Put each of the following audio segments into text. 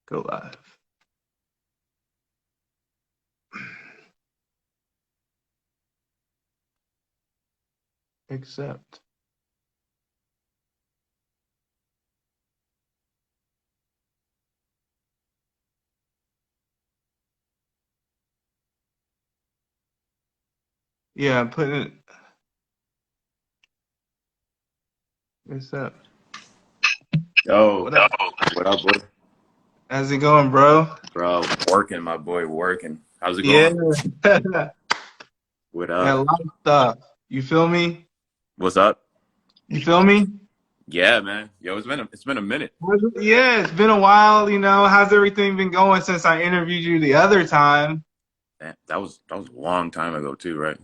Go live. Accept. Yeah, I'm putting it. Accept. Yo, What up? what up, boy? How's it going, bro? Bro, working, my boy, working. How's it Yeah. going? What Yeah, a up? lot of stuff. You feel me? What's up? You feel me? Yeah, man. Yo, it's been a minute. Yeah, it's been a while, How's everything been going since I interviewed you the other time? That was a long time ago too, right?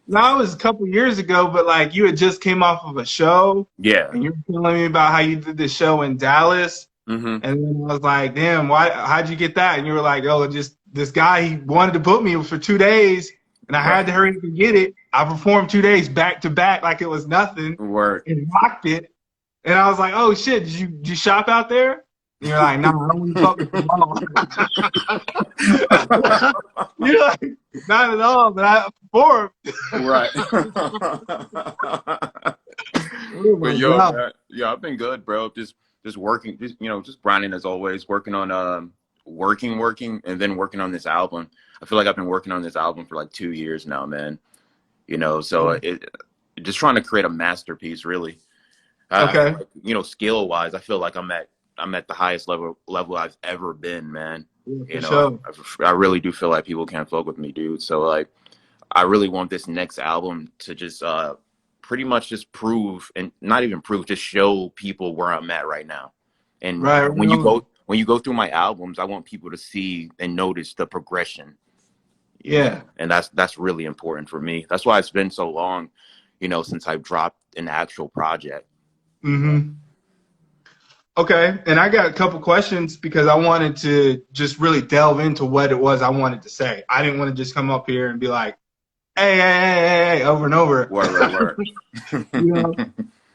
No, it was a couple years ago, but like you had just came off of a show Yeah. and you were telling me about how you did this show in Dallas. Mm-hmm. And then I was like, damn, how'd you get that? And you were like, oh, just this guy, he wanted to book me for 2 days and I had Right. to hurry up and get it. I performed 2 days back to back like it was nothing Word. and rocked it. And I was like, oh shit, did you shop out there? And you're like, no, I don't really fuck with the mall. You're like, not at all, but I performed. Right. Oh But my yo, God. man, yeah, I've been good, bro. Just working, just grinding as always, working on working, and then working on this album. I feel like I've been working on this album for like 2 years now, man. So it just trying to create a masterpiece, really. I feel Okay. like, skill wise, I feel like I'm at the highest level I've ever been, man. Yeah, for You know, sure. I really do feel like people can't fuck with me, dude. So like, I really want this next album to just pretty much just prove, and not even prove, just show people where I'm at right now. And Right, right on. when you go through my albums, I want people to see and notice the progression. Yeah. And that's really important for me. That's why it's been so long, since I've dropped an actual project. Mm-hmm. Okay, and I got a couple questions because I wanted to just really delve into what it was I wanted to say. I didn't want to just come up here and be like, hey, hey, hey, hey, hey," over and over. Word. You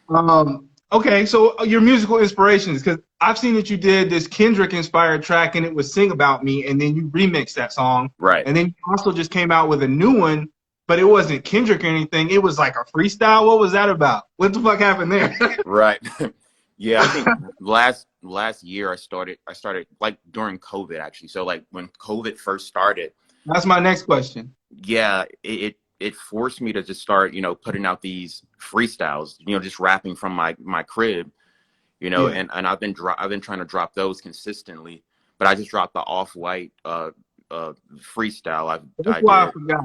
know? Okay, so your musical inspirations, because I've seen that you did this Kendrick inspired track and it was Sing About Me, and then you remixed that song. Right. And then you also just came out with a new one, but it wasn't Kendrick or anything. It was like a freestyle. What was that about? What the fuck happened there? Right. Yeah, I think last year I started like during COVID actually. So like when COVID first started, That's my next question. yeah, it forced me to just start, putting out these freestyles, just rapping from my crib, Yeah. and I've been trying to drop those consistently, but I just dropped the off-white freestyle That's I why I did. forgot.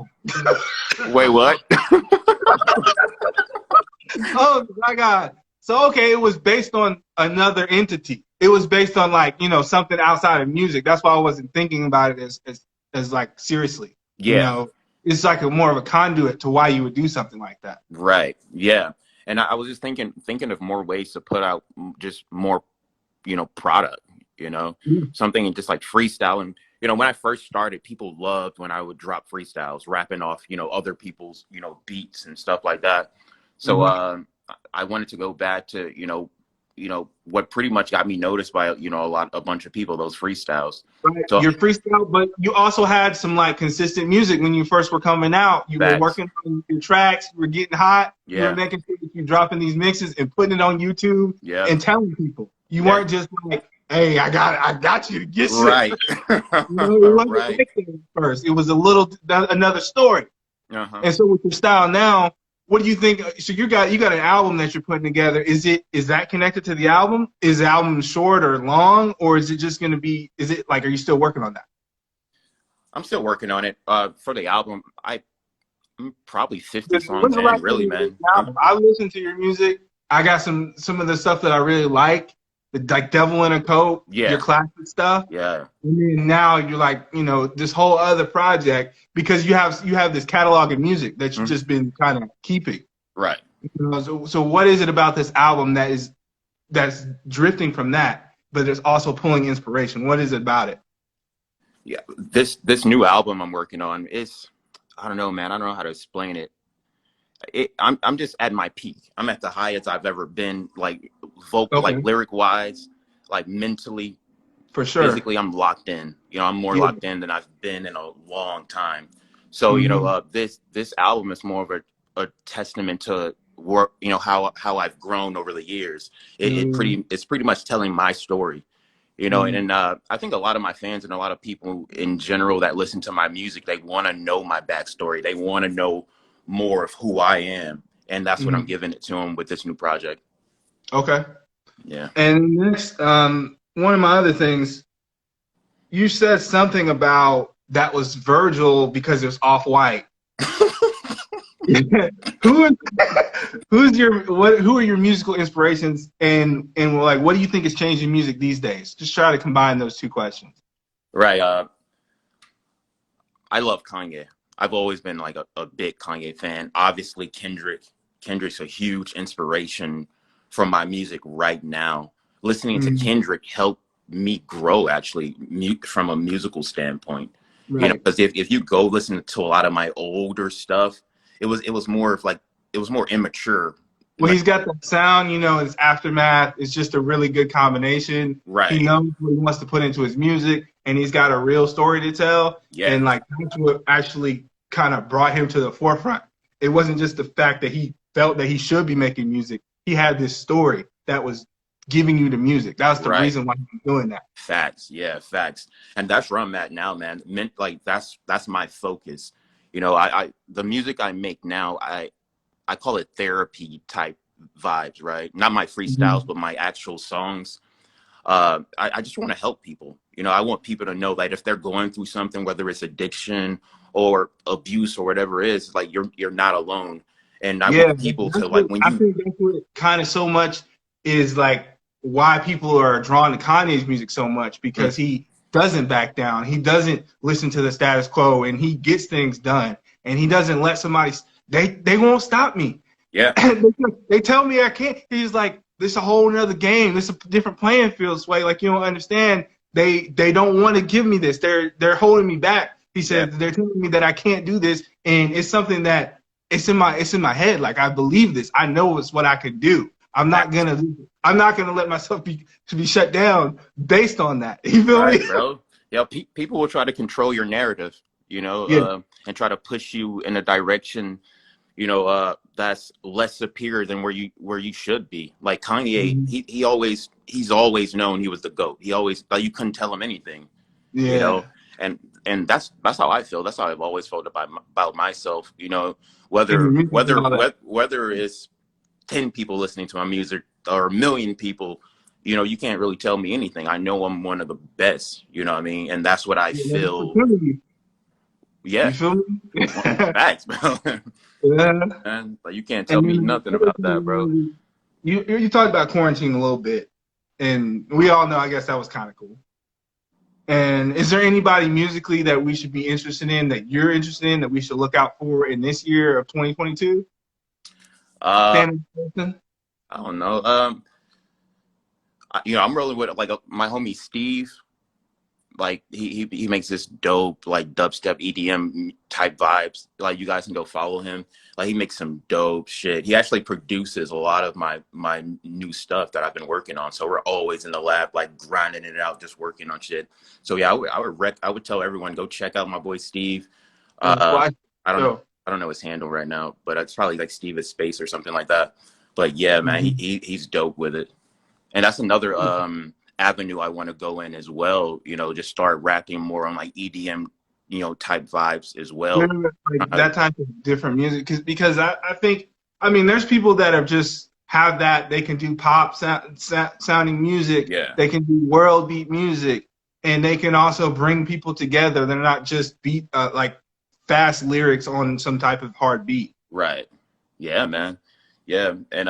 Wait, what? Oh my God. So okay, it was based on another entity. It was based on like, something outside of music. That's why I wasn't thinking about it as like seriously. You Yeah, know, it's like a more of a conduit to why you would do something like that. right. Yeah. And I was just thinking of more ways to put out just more, product, Yeah. something and just like freestyle. And, when I first started, people loved when I would drop freestyles, rapping off, other people's, beats and stuff like that. So Mhm. I wanted to go back to, what pretty much got me noticed by, a bunch of people, those freestyles. Right. So Your freestyle, but you also had some like consistent music when you first were coming out. You were facts. working on your tracks, you were getting hot, you were Yeah. making sure that you're dropping these mixes and putting it on YouTube Yeah. and telling people. You Yeah. weren't just like, hey, I got you to get you. Right. It wasn't Right. like that at first. It was a little another story. Uh-huh. And so with your style now, what do you think? So you got an album that you're putting together. Is that connected to the album? Is the album short or long, or is it just going to be? Is it like? Are you still working on that? I'm still working on it. For the album, I'm probably 50 songs When's the in, last time really, you released man. an album? I listen to your music. I got some of the stuff that I really like Devil in a Coat, your Yeah, classic stuff. yeah. And then now you're like, this whole other project because you have this catalog of music that you've Mhm. just been kind of keeping. Right. So what is it about this album that's drifting from that, but it's also pulling inspiration? What is it about it? Yeah. This new album I'm working on is, I don't know, man. I don't know how to explain it. I'm just at my peak. I'm at the highest I've ever been, like Okay. like lyric wise, like mentally, For sure. physically I'm locked in. You know, I'm more Yeah. locked in than I've been in a long time. So, Hmm. this album is more of a testament to work, how I've grown over the years. It's pretty much telling my story. Hmm. And I think a lot of my fans and a lot of people in general that listen to my music, they want to know my backstory. They want to know more of who I am, and that's what I'm Hmm. giving it to them with this new project. Okay. Yeah. And next, one of my other things, you said something about that was Virgil because it was off white. who is who's your what? Who are your musical inspirations, and like what do you think is changing music these days? Just try to combine those two questions. Right. I love Kanye. I've always been like a big Kanye fan. Obviously, Kendrick's a huge inspiration for my music right now. Listening to Mhm. Kendrick helped me grow actually from a musical standpoint. Right. Because if you go listen to a lot of my older stuff, it was more of like it was more immature. Well, Like he's got that sound, his aftermath is just a really good combination. He right. knows what he wants to put into his music, and he's got a real story to tell. Yeah. And like that's what actually kind of brought him to the forefront. It wasn't just the fact that he felt that he should be making music. He had this story that was giving you the music. That's the Right. reason why he was doing that. Facts, yeah, facts, and that's where I'm at now, man. Meant like that's my focus. The music I make now, I call it therapy type vibes, right? Not my freestyles, Mhm. but my actual songs. I just want to help people. I want people to know that if they're going through something, whether it's addiction or abuse or whatever it is, like you're not alone. And I Yeah, want people to that's like what when I you, think. That's what kind of so much is like why people are drawn to Kanye's music so much mm, because he doesn't back down. He doesn't listen to the status quo, and he gets things done. And he doesn't let somebody. They won't stop me. yeah, They tell me I can't. He's like, this is a whole nother game. This is a different playing field, Sway. Like you don't understand. They don't want to give me this. They're holding me back. He yeah, said they're telling me that I can't do this, and it's something that it's in my head. Like I believe this. I know it's what I can do. facts. I'm not gonna let myself be shut down based on that. You feel me? Right, bro. Yeah, people will try to control your narrative, Yeah. and try to push you in a direction, that's less superior than where you should be. Like Kanye, Mhm. he's always known he was the GOAT. He always like you couldn't tell him anything, you know, Yeah. and that's how I feel. That's how I've always felt about myself, And your music and all that. whether it's 10 people listening to my music or a million people, you can't really tell me anything. I know I'm one of the best, you know what I mean? And that's what I Yeah, feel. you Yeah, feel me? facts, bro. Yeah. And like you can't tell And me then nothing the other about that, thing bro. was, you talked about quarantine a little bit, and we all know. I guess that was kind of cool. And is there anybody musically that we should be interested in, that you're interested in, that we should look out for in this year of 2022? Uh, Standing person? I don't know. I'm rolling with like my homie Steve. Like he makes this dope like dubstep EDM type vibes. Like you guys can go follow him. Like he makes some dope shit. He actually produces a lot of my new stuff that I've been working on. So we're always in the lab like grinding it out, just working on shit. So yeah, I would tell everyone go check out my boy Steve. Uh, Watch. I don't know So, I don't know his handle right now, but it's probably like Steve at Space or something like that. But yeah, man, mhm. he's dope with it. And that's another avenue I want to go in as well. Just start rapping more on like EDM, type vibes as Yeah, well. like Uh, that type of different music, because I think, I mean, there's people that have just have that they can do pop sounding music, yeah, they can do world beat music, and they can also bring people together. They're not just beat like fast lyrics on some type of hard beat. right. Yeah, man. Yeah, and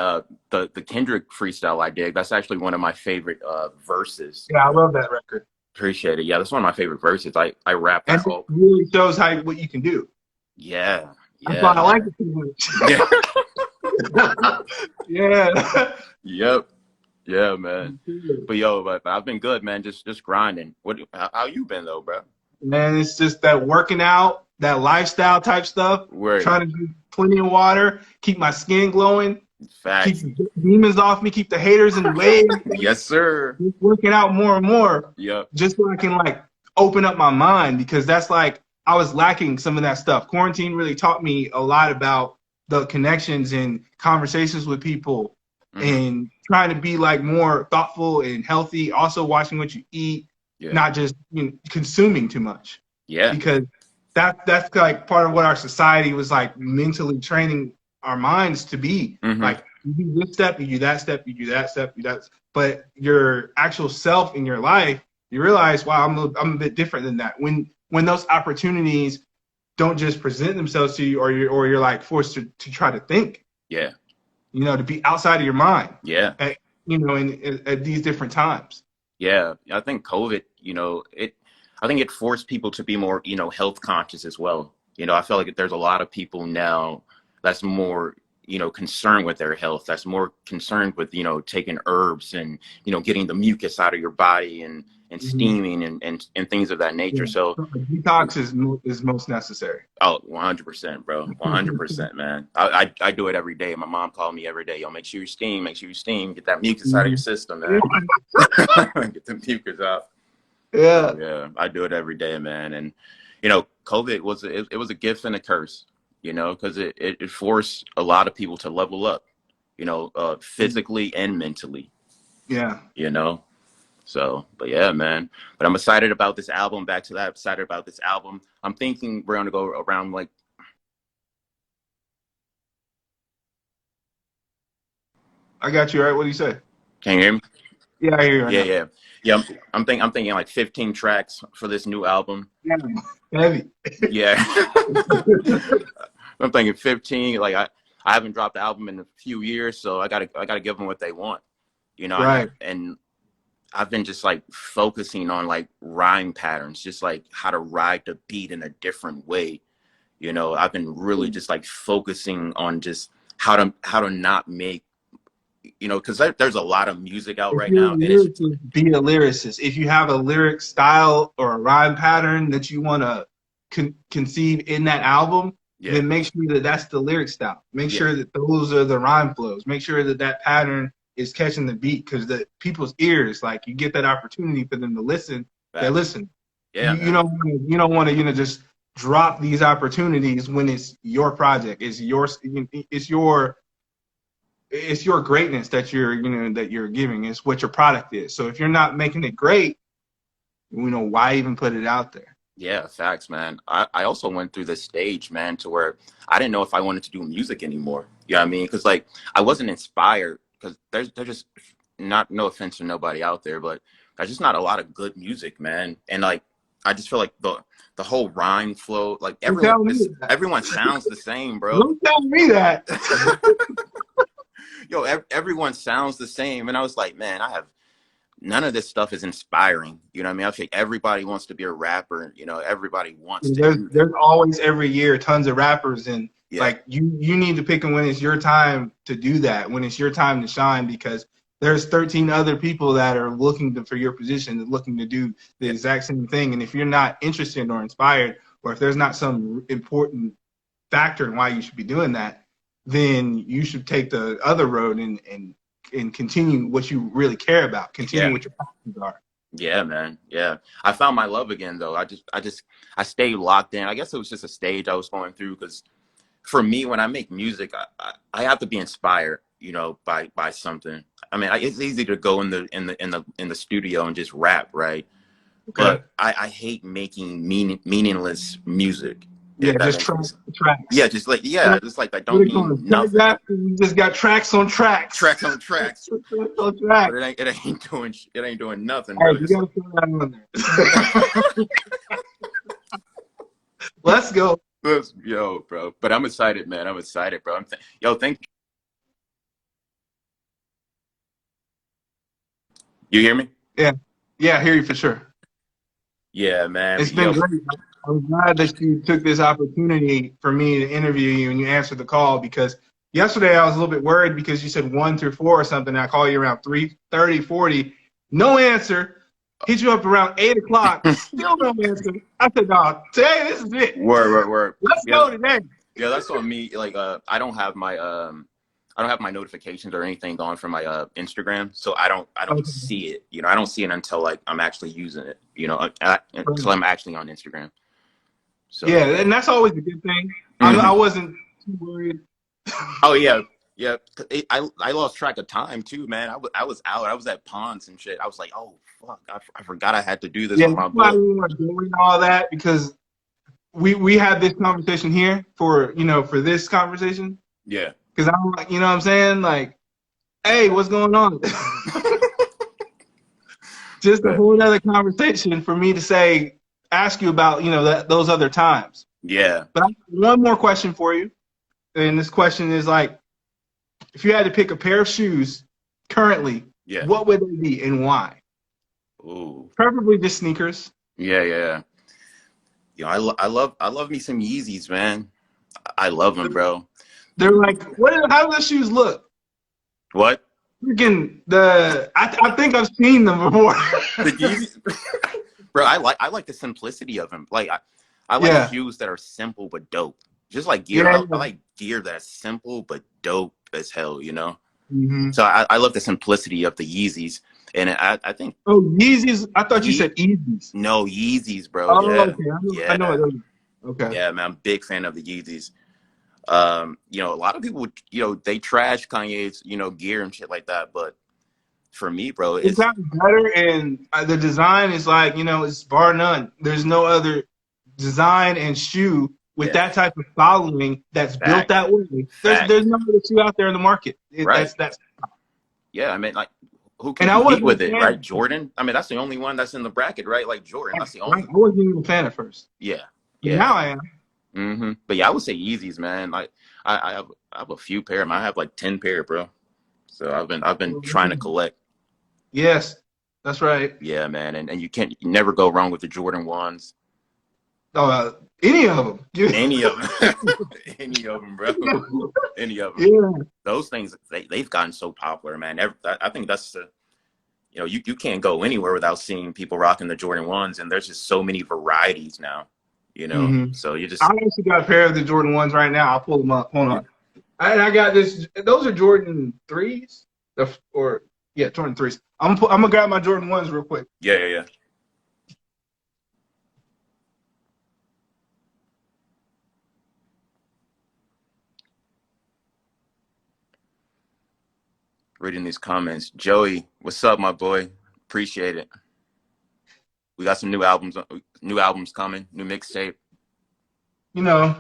the Kendrick freestyle I dig. That's actually one of my favorite verses. Yeah, I love that record, Appreciate it. Yeah, that's one of my favorite verses. I rap and that it whole. really shows how what you can do. Yeah, That's why yeah, I like man. it so Yeah. much. Yeah. Yep. Yeah, man. But yo, but I've been good, man. Just grinding. How you been though, bro? Man, it's just that working out, that lifestyle type stuff, Word. trying to drink plenty of water, keep my skin glowing. keep Facts. the demons off me, keep the haters in the way, Yes, sir. just working out more and more, Yep. just so I can like open up my mind, because that's like I was lacking some of that stuff. Quarantine really taught me a lot about the connections and conversations with people, Mm-hmm. and trying to be like more thoughtful and healthy. Also watching what you eat, Yeah. not just consuming too much, Yeah. because that's like part of what our society was like mentally training our minds to be. Mm-hmm. Like you do this step, you do that step, you do that step, you do that. But your actual self in your life, you realize, wow, I'm a bit different than that. When those opportunities don't just present themselves to you, or you're like forced to try to think, Yeah. to be outside of your mind, Yeah. at, at these different times. Yeah. I think COVID, I think it forced people to be more, health conscious as well. I feel like there's a lot of people now that's more, concerned with their health, that's more concerned with, taking herbs and, getting the mucus out of your body and Mhm. steaming and things of that nature. Yeah. So, So a detox is most necessary. oh, 100%, bro. 100%, man. I do it every day. My mom called me every day. Yo, make sure you steam, get that mucus out of your system, man. Get the mucus out. Yeah. So, yeah, I do it every day, man. And, COVID it was a gift and a curse, because it forced a lot of people to level up, physically and mentally, Yeah. So, but yeah, man. But I'm excited about this album. Back to that, I'm excited about this album. I'm thinking we're gonna go around like. I got you. Right. What do you say? Can you hear me? Yeah, I hear you right Yeah, now. yeah. I'm thinking like 15 tracks for this new album. Yeah. Heavy. Yeah. I'm thinking 15. Like I haven't dropped the album in a few years, so I gotta give them what they want. Right. And I've been just like focusing on like rhyme patterns, just like how to ride the beat in a different way. I've been really just like focusing on just how to not make, because there's a lot of music out If right you're a now, and it's lyricist, be a lyricist. If you have a lyric style or a rhyme pattern that you want to conceive in that album, yeah, then make sure that that's the lyric style. Make yeah, sure that those are the rhyme flows. Make sure that that pattern is catching the beat, because the people's ears, like you get that opportunity for them to listen, they facts. listen. Yeah, You man. don't want to just drop these opportunities when it's your project. It's your greatness that you're giving. It's what your product is. So if you're not making it great, why even put it out there? Yeah, facts, man. I also went through this stage, man, to where I didn't know if I wanted to do music anymore. You know what I mean? Because like I wasn't inspired, because there's just not, no offense to nobody out there, but there's just not a lot of good music, man. And like I just feel like the whole rhyme flow, like Don't tell me that. everyone sounds the same, bro. Don't tell me that. Yo, everyone sounds the same, and I was like, man, I have none of this stuff is inspiring. You know what I mean? I think everybody wants to be a rapper. Everybody wants to do that. There's always every year tons of rappers, and Yeah, like you need to pick when it's your time to do that, when it's your time to shine, because there's 13 other people that are looking for your position and looking to do the yeah, exact same thing. And if you're not interested or inspired, or if there's not some important factor in why you should be doing that, then you should take the other road and continue what you really care about. Continue yeah, what your passions are. yeah, man. Yeah, I found my love again, though. I stayed locked in. I guess it was just a stage I was going through, because for me, when I make music, I have to be inspired, by something. I mean, it's easy to go in the studio and just rap, right? Okay. But I hate making meaningless music, Yeah, if that just makes sense. tracks. Yeah, just like What that do don't they call mean it? nothing. You just got tracks on tracks. Tracks on tracks, Tracks on but tracks. it ain't doing nothing, Hey, bro. you Just gotta throw that on there. Let's go. yo, bro. But I'm excited, man. I'm excited, bro. Yo, thank you. Hear me? Yeah, yeah, I hear you for sure. Yeah, man. It's been Yo, great. I'm glad that you took this opportunity for me to interview you and you answered the call, because yesterday I was a little bit worried because you said 1 through 4 or something. And I call you around 3:30, 40. No answer. Hit you up around 8 o'clock. Still no answer. I said, no, today this is it. word. Let's Yeah, go today. yeah. That's on me. Like, I don't have my I don't have my notifications or anything on from my Instagram, so I don't Okay. see it. You know, I don't see it until like I'm actually using it. You know, until I'm actually on Instagram. So Yeah, yeah. and that's always a good thing. I Hmm. wasn't too worried. Oh yeah, yeah. I lost track of time too, man. I was out. I was at ponds and shit. I was like, oh fuck, I forgot I had to do this Yeah, with that's my why book. we weren't doing all that because we had this conversation here for for this conversation Yeah. because I'm like what I'm saying like, hey, what's going on? Just a But whole other conversation for me to say, ask you about those other times. yeah, But I have one more question for you, and this question is like, if you had to pick a pair of shoes currently, yeah. what would they be and why? Ooh, Preferably just sneakers. yeah, yeah. You know, I love me some Yeezys, man. I love them, bro. They're like, how do the shoes look? What? Freaking I think I've seen them before. The Yeezys, bro. I like the simplicity of them. Like I like Yeah, shoes that are simple but dope. Just like gear, yeah. I like gear that's simple but dope as hell. You know. Hmm. So I love the simplicity of the Yeezys, and I think Oh, Yeezys. I thought you Ye said Yeezys. no Yeezys, bro. Oh, Yeah, okay. I know what yeah, those are. Okay. yeah, man. I'm a big fan of the Yeezys. You know, a lot of people, they trash Kanye's, gear and shit like that. But for me, bro, It's it's gotten better, and the design is like, it's bar none. There's no other design and shoe with yeah, that type of following that's built facts, that way. There's facts, no other shoe out there in the market. right? That's Yeah, I mean, like, who can and I compete wasn't with a it, fan. right? Jordan. I mean, that's the only one that's in the bracket, right? Like Jordan, that's the Right? only. I wasn't even a fan at first, Yeah, but yeah. now I am. But yeah, I would say Yeezys, man. Like, I have a few pair. I have like 10 pair, bro. So I've been trying to collect. Yes, that's right. Yeah, man, and you never go wrong with the Jordan ones. Any of them. Any of them, any of them, bro. Any of them. Yeah. Those things they've gotten so popular, man. I think that's the you can't go anywhere without seeing people rocking the Jordan ones, and there's just so many varieties now. You know, Hmm. so you I just actually got a pair of the Jordan ones right now. I'll pull them up. Hold on. I got this. Those are Jordan threes, or yeah, Jordan threes. I'm gonna grab my Jordan ones real quick. yeah, yeah, yeah. Reading these comments, Joey, what's up, my boy? Appreciate it. We got some new albums coming, new mixtape. You know,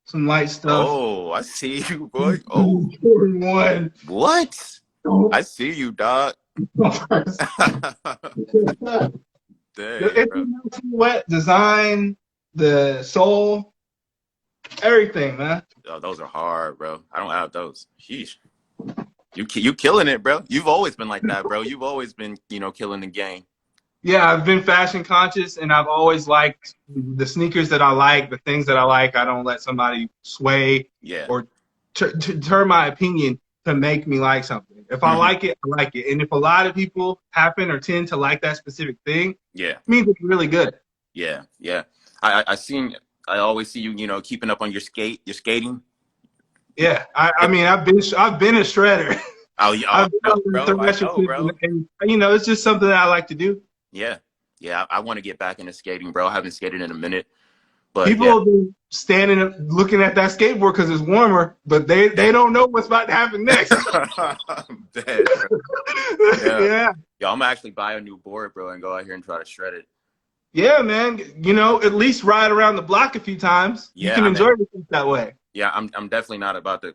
some light stuff. Oh, I see you, boy. Oh, Jordan one. what? Oh, I see you, dog. it's Dang, bro. the silhouette, design, the sole, everything, man. Oh, those are hard, bro. I don't have those. Sheesh. You killing it, bro. You've always been like that, bro. You've always been, killing the game. Yeah, I've been fashion conscious, and I've always liked the sneakers that I like, the things that I like. I don't let somebody sway Yeah. or turn my opinion to make me like something. If I Hmm. like it, I like it. And if a lot of people happen or tend to like that specific thing, it Yeah. means it's really good. Yeah. Yeah. I always see you, keeping up on your skating. Yeah, I mean, I've been a shredder. Oh, yeah, I've been I know, on the bro. I thrasher know, bro. and it's just something that I like to do. Yeah. Yeah. I want to get back into skating, bro. I haven't skated in a minute, but yeah. People have been standing up looking at that skateboard because it's warmer, but they don't know what's about to happen next. I'm dead, bro. Yeah. Yeah. Yeah. I'm gonna actually buy a new board, bro, and go out here and try to shred it. Yeah, man. At least ride around the block a few times. You Yeah. can enjoy yourself that way. Yeah, I'm definitely not about to,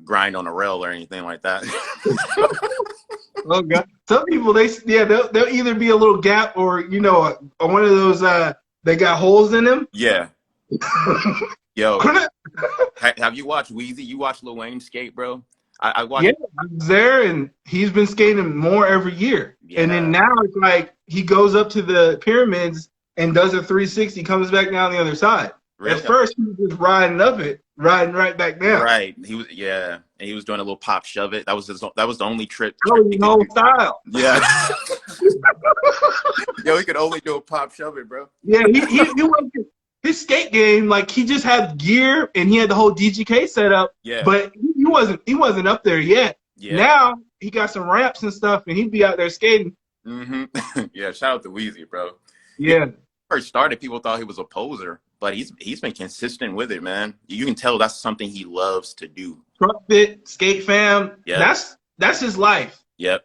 grind on a rail or anything like that. Oh God. Some people they'll either be a little gap or one of those they got holes in them. Yeah. Yo, have you watched Weezy? You watch Lil Wayne skate, bro? I watch. Yeah, I was there, and he's been skating more every year. And then Yeah. now it's like he goes up to the pyramids and does a 360, comes back down the other side. Really? At first, he was just riding up it, riding right back down. Right. And he was doing a little pop shove it. That was the only trick That was he his could whole do. style. Yeah. Yo, he could only do a pop shove it, bro. Yeah, he was his skate game, like he just had gear and he had the whole DGK set up, Yeah. but he he wasn't up there yet. Yeah. Now he got some ramps and stuff, and he'd be out there skating. Yeah. Shout out to Weezy, bro. Yeah. Yeah, First started, people thought he was a poser, but he's been consistent with it, man. You can tell that's something he loves to do. truck fit, skate fam. Yeah. That's his life. Yep.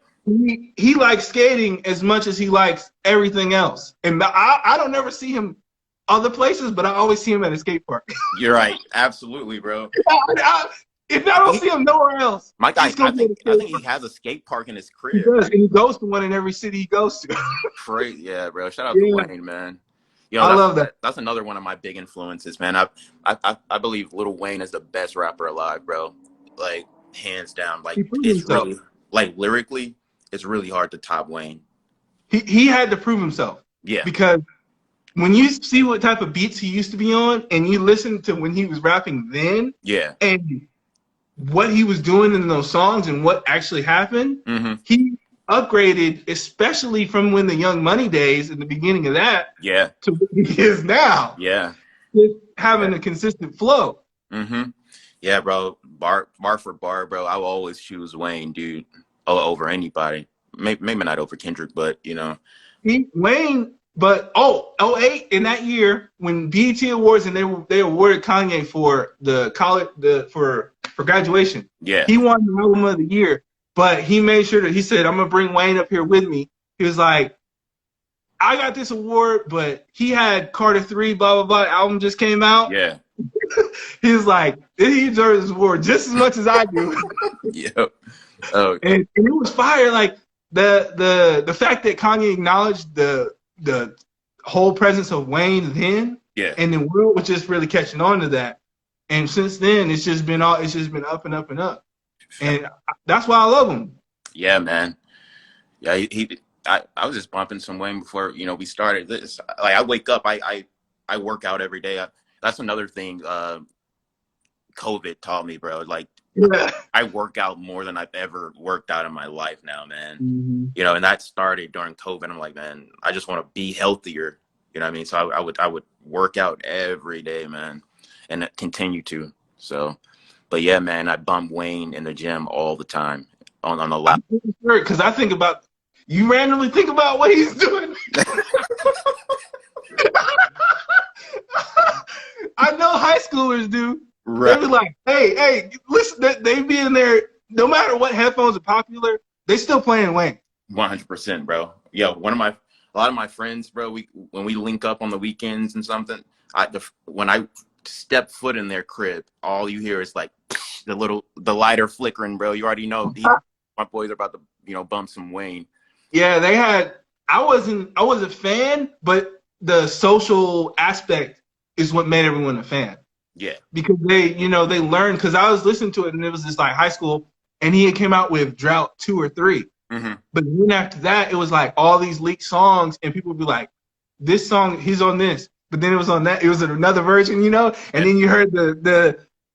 He likes skating as much as he likes everything else. And I don't never see him other places, but I always see him at a skate park. You're right. Absolutely, bro. If I don't see him nowhere else, My guy, he's gonna be at a I skate think he has a skate park in his He crib. does, and he goes to one in every city he goes to. Great. Yeah, bro. Shout out Yeah. to Wayne, man. I love that. That's another one of my big influences, man. I believe Lil Wayne is the best rapper alive, bro. Like hands down. Like He proved it's himself. really like lyrically, it's really hard to top Wayne. He had to prove himself Yeah. because when you see what type of beats he used to be on, and you listen to when he was rapping then, Yeah. and what he was doing in those songs and what actually happened, he upgraded, especially from when the Young Money days in the beginning of that Yeah. to what he is now. Yeah. Just having a consistent flow. Yeah, bro. Bar for bar, bro. I will always choose Wayne, dude, over anybody. Maybe not over Kendrick, but you know. Wayne, but '08 in that year when BET Awards and they awarded Kanye for the college for graduation. Yeah. He won the album of the year, but he made sure that he said, "I'm gonna bring Wayne up here with me." He was like, "I got this award, but he had Carter 3, blah blah blah album just came out." Yeah. He was like, "He deserves this award just as much as I do." Yep. Oh. And it was fire. Like the fact that Kanye acknowledged the whole presence of Wayne then, Yeah. and the world was just really catching on to that. And since then, it's just been up and up and up. And that's why I love him. Yeah, man. Yeah, I was just bumping some Wayne before we started this. Like I wake up, I work out every day. That's another thing COVID taught me, bro. Like Yeah. I work out more than I've ever worked out in my life now, man. Mm-hmm. And that started during COVID. I'm like, man, I just want to be healthier. You know what I mean? So I would work out every day, man, and continue to. So, but yeah, man, I bump Wayne in the gym all the time on the lap. Because I think about you randomly think about what he's doing. I know high schoolers do. Right. They be like, hey, listen, they be in there, no matter what headphones are popular, they still playing Wayne. 100%, bro. Yeah, a lot of my friends, bro, when we link up on the weekends and something, when I step foot in their crib, all you hear is like the lighter flickering, bro. You already know my boys are about to, bump some Wayne. Yeah, I wasn't a fan, but the social aspect is what made everyone a fan. Yeah. Because they learned, because I was listening to it and it was just like high school, and he had came out with Drought 2 or 3. But then after that, it was like all these leaked songs, and people would be like, this song, he's on this. But then it was on that, it was another version, and then you heard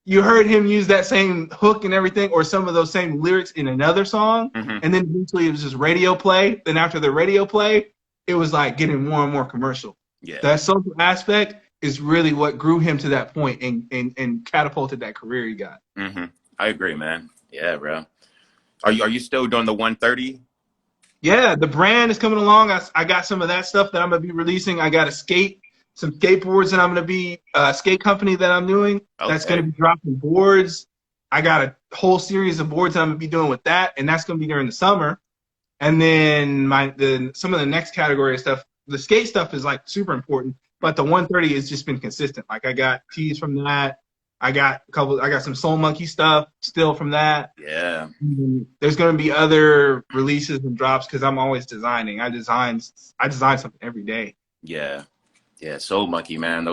you heard him use that same hook and everything, or some of those same lyrics in another song. And then eventually it was just radio play. Then after the radio play, it was like getting more and more commercial. Yeah. That social aspect is really what grew him to that point and catapulted that career he got. I agree, man. Yeah, bro. Are you still doing the 130? Yeah, the brand is coming along. I got some of that stuff that I'm gonna be releasing. I got some skateboards that I'm gonna be skate company that I'm doing. Okay. That's gonna be dropping boards. I got a whole series of boards that I'm gonna be doing with that, and that's gonna be during the summer. And then some of the next category of stuff, the skate stuff is like super important, but the 130 has just been consistent. Like I got tees from that. I got some Soul Monkey stuff still from that. Yeah. There's going to be other releases and drops because I'm always designing. I design something every day. Yeah. Yeah. Soul Monkey, man.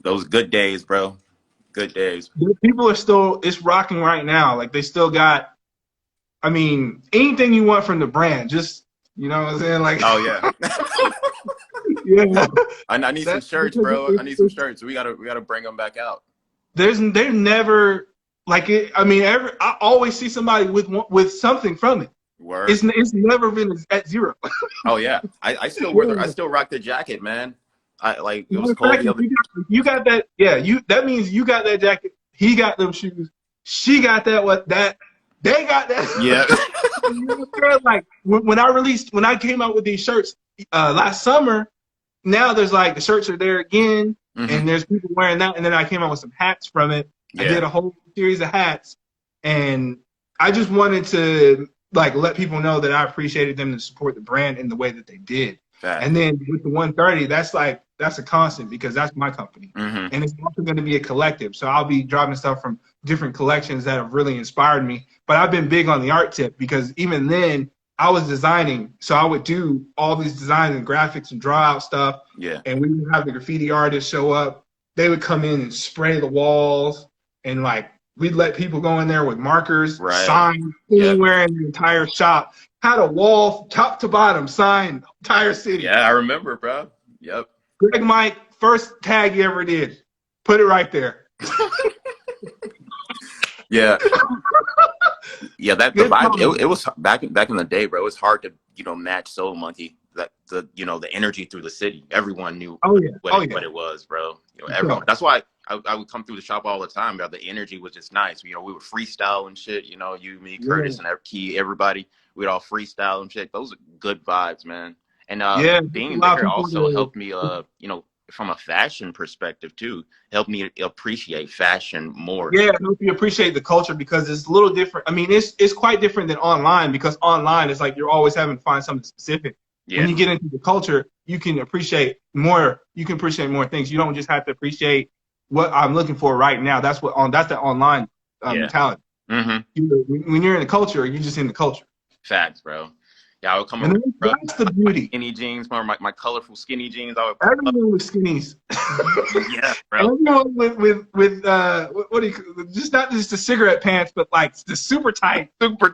Those good days, bro. Good days. People are it's rocking right now. Like they still got, anything you want from the brand, just, you know what I'm saying? Like, oh yeah. Yeah. I need some shirts, bro. I need some shirts. We gotta bring them back out. They're never like it. I always see somebody with something from it. Word. It's never been at zero. Oh yeah, I still wear I still rock the jacket, man. It was cold. You got that. Yeah, that means you got that jacket. He got them shoes. She got that. What that? They got Yeah. that. You know what I'm saying? Like when I came out with these shirts last summer. Now there's like the shirts are there again, Hmm. and there's people wearing that. And then I came out with some hats from it. I did Yeah. a whole series of hats, and I just wanted to like let people know that I appreciated them to support the brand in the way that they did. And Fact. then with the 130, that's a constant because that's my company, Hmm. and it's also going to be a collective. So I'll be dropping stuff from different collections that have really inspired me. But I've been big on the art tip because even then I was designing, so I would do all these designs and graphics and draw out stuff, Yeah. and we would have the graffiti artists show up. They would come in and spray the walls, and like we'd let people go in there with markers, Right. sign Yep. anywhere in the entire shop. Had a wall top to bottom, sign entire city. Yeah, I remember, bro. Yep. Greg Mike, first tag you ever did. Put it right there. Yeah. Yeah, that the Good vibe time. it was back in the day, bro. It was hard to match Soul Monkey. That the energy through the city. Everyone knew Oh yeah. Oh what yeah. it was, bro. Everyone. So, That's why I would come through the shop all the time. Bro. The energy was just nice. We would freestyle and shit. You, me, yeah. Curtis, and Key, everybody. We'd all freestyle and shit. Those are good vibes, man. And Yeah. being Allow there people also to helped me, from a fashion perspective too, helped me appreciate fashion more. yeah, I hope you appreciate the culture because it's a little different. I mean, it's quite different than online because online it's like you're always having to find something specific. When Yeah, you get into the culture, you can appreciate more. You can appreciate more things. You don't just have to appreciate what I'm looking for right now. That's the online yeah. mentality. Mm-hmm. When you're in the culture, you're just in the culture, Facts, bro. Yeah, I would come and around, bro. that's the My beauty. skinny jeans, my colorful skinny jeans. I would pull up. Everyone with skinnies. Yeah, bro. Everyone with what do you just not just the cigarette pants, but like the super tight. Super,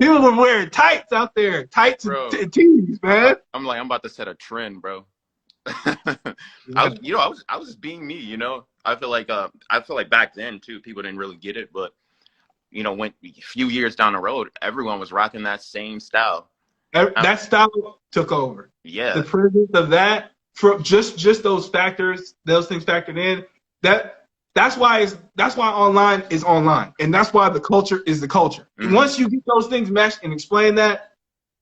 People were wearing tights out there, tights and bro. tees, man. I'm like, I'm about to set a trend, bro. Yeah. I was just being me, I feel like back then too, people didn't really get it, but when a few years down the road, everyone was rocking that same style. That style took over. The Yeah. presence of that, for just those factors, those things factored in. That's why online is online, and that's why the culture is the culture. And Hmm. once you get those things meshed and explain that,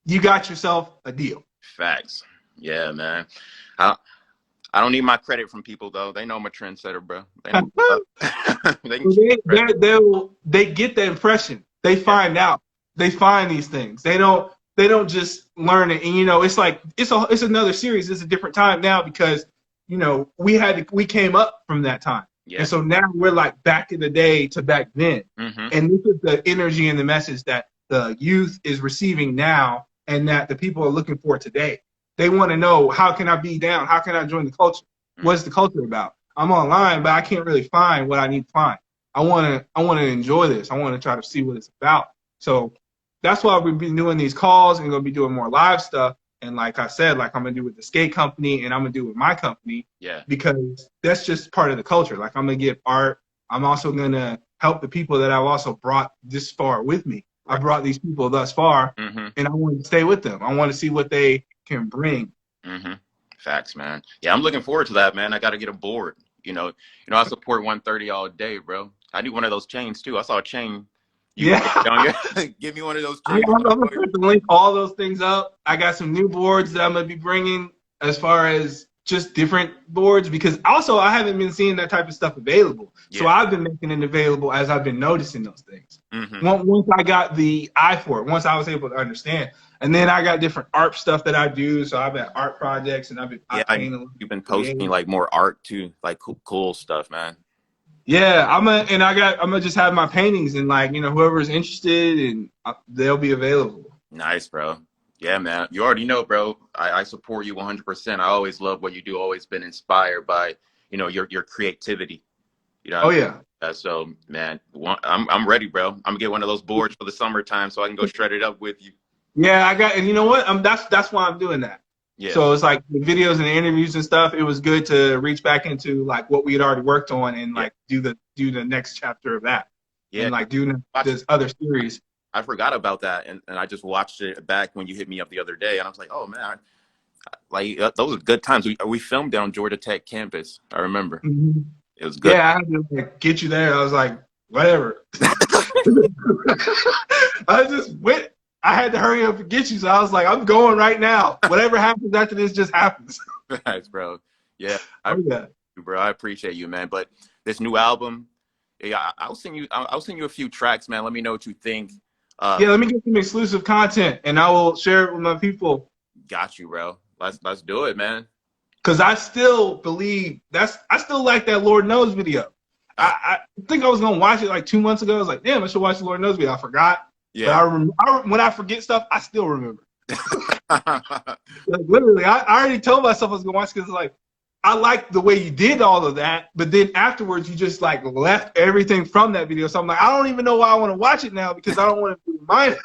you got yourself a deal. Facts. Yeah, man. I, I don't need my credit from people though. They know I'm a trendsetter, bro. They know. They can keep credit. They get the impression. They Yeah. find out. They find these things. They don't just learn it. And it's like it's another series. It's a different time now because we came up from that time. And Yeah. so now we're like back in the day to back then. Hmm. And this is the energy and the message that the youth is receiving now and that the people are looking for today. They want to know, how can I be down? How can I join the culture? What's the culture about? I'm online, but I can't really find what I need to find. I want to enjoy this. I want to try to see what it's about. So that's why we've been doing these calls and gonna be doing more live stuff. And like I said, like I'm gonna do with the skate company and I'm gonna do with my company Yeah. because that's just part of the culture. Like I'm gonna give art. I'm also gonna help the people that I've also brought this far with me. I Right. brought these people thus far, Hmm. and I want to stay with them. I want to see what they can bring. Hmm. Facts, man. Yeah, I'm looking forward to that, man. I got to get a board. I support 130 all day, bro. I need one of those chains too. I saw a chain. You Yeah, posted on your give me one of those I'm, chains. I'm gonna put the link all those things up. I got some new boards that I'm gonna be bringing as far as just different boards because also I haven't been seeing that type of stuff available. So Yeah. I've been making it available as I've been noticing those things. Hmm. Once I got the eye for it, once I was able to understand, and then I got different art stuff that I do. So I've had art projects and I Yeah, paint a lot, you've been posting create. like more art too, like cool stuff, man. Yeah, I'm gonna just have my paintings and like whoever's interested and they'll be available. Nice, bro. Yeah, man. You already know, bro. I support you 100%. I always love what you do. Always been inspired by, your creativity. Oh You know. yeah, So, man, I'm ready, bro. I'm gonna get one of those boards for the summertime so I can go shred it up with you. yeah. And you know what? That's why I'm doing that. Yeah, So it's like the videos and the interviews and stuff. It was good to reach back into like what we had already worked on and yeah, like do the next chapter of that yeah. and like do Watch, this other series. I forgot about that, and I just watched it back when you hit me up the other day, and I was like, oh man, like those are good times. We filmed down Georgia Tech campus. I remember. Mhm. It was good. Yeah, I had to like, get you there. I was like, whatever. I just went. I had to hurry up and get you, so I was like, I'm going right now. Whatever happens after this just happens. Thanks, bro. Yeah, Oh yeah. bro, I appreciate you, man. But this new album, yeah, I'll send you a few tracks, man. Let me know what you think. Yeah, let me get some exclusive content, and I will share it with my people. Got you, bro. Let's do it, man. Because I still believe I still like that Lord Knows video. I think I was gonna watch it like 2 months ago. I was like, damn, I should watch the Lord Knows video. I forgot. Yeah. But when I forget stuff, I still remember. Like, literally, I already told myself I was gonna watch because like I like the way you did all of that, but then afterwards you just like left everything from that video. So I'm like, I don't even know why I want to watch it now because I don't want to be reminded.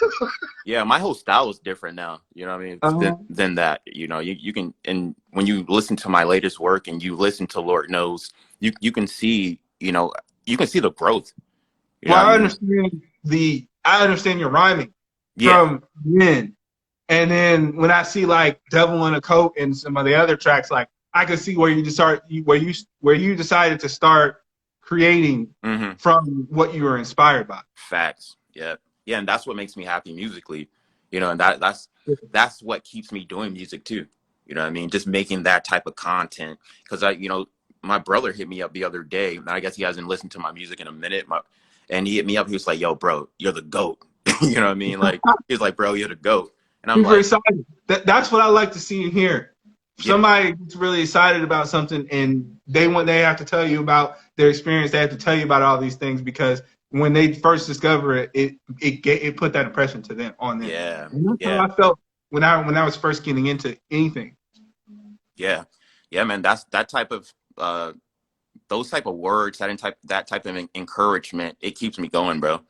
Yeah, my whole style is different now. You know what I mean? Than that. You know, you can, and when you listen to my latest work and you listen to Lord Knows, you can see, you know, you can see the growth. You know Well, what I mean? I understand your rhyming Yeah. from then, and then when I see like "Devil in a Coat" and some of the other tracks, like I could see where you just where you decided to start creating from what you were inspired by. Facts. Yeah. Yeah, and that's what makes me happy musically. You know, and that's what keeps me doing music too. You know what I mean? Just making that type of content. Because you know, my brother hit me up the other day, and I guess he hasn't listened to my music in a minute. And he hit me up. He was like, "Yo, bro, you're the GOAT." You know what I mean? Like he was like, "Bro, you're the GOAT." And I'm Super like, excited. That's what I like to see and hear. yeah, Somebody gets really excited about something and they have to tell you about their experience. They have to tell you about all these things because when they first discover it, it put that impression to them on them. yeah, And that's how yeah, I felt when I was first getting into anything. yeah, yeah, man. That's that type of those type of words, that type of encouragement. It keeps me going, bro.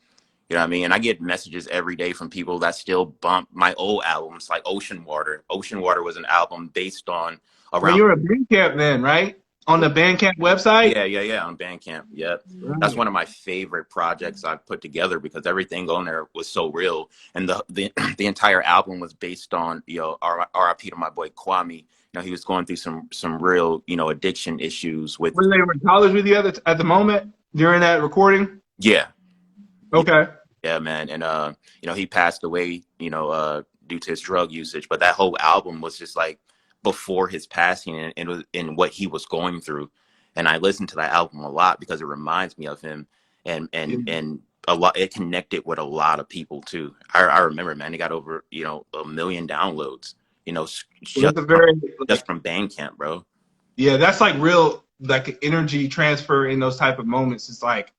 You know what I mean? And I get messages every day from people that still bump my old albums, like Ocean Water. Ocean Water was an album based on Well, around. you're a Bandcamp then, right? On the Bandcamp website? Yeah, on Bandcamp. Yep. That's Right. one of my favorite projects I've put together because everything on there was so real. And the entire album was based on, you know, RIP to my boy Kwame. You know, he was going through some real, you know, addiction issues with. When they were in college with you at the moment during that recording? Yeah. Okay. Yeah, man. And you know, he passed away, you know, due to his drug usage. But that whole album was just like before his passing and in what he was going through. And I listened to that album a lot because it reminds me of him Yeah. and a lot it connected with a lot of people too. I remember, man, he got over, you know, 1 million downloads, you know, Well, that's a very just from Bandcamp, bro. yeah, that's like real like energy transfer in those type of moments. It's like,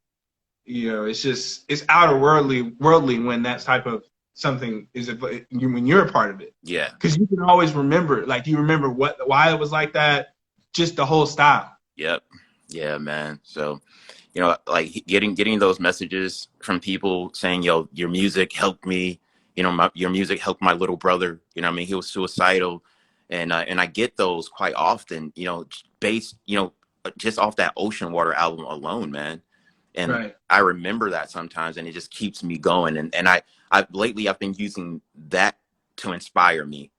you know, it's outer worldly when that type of something is when you're a part of it. Yeah. Because you can always remember, like you remember why it was like that, just the whole style. Yep. Yeah, man. So, you know, like getting those messages from people saying, "Yo, your music helped me." You know, your music helped my little brother. You know what I mean? He was suicidal, and I get those quite often. You know, based, you know, just off that Ocean Water album alone, man. And Right. I remember that sometimes, and it just keeps me going. And I lately I've been using that to inspire me,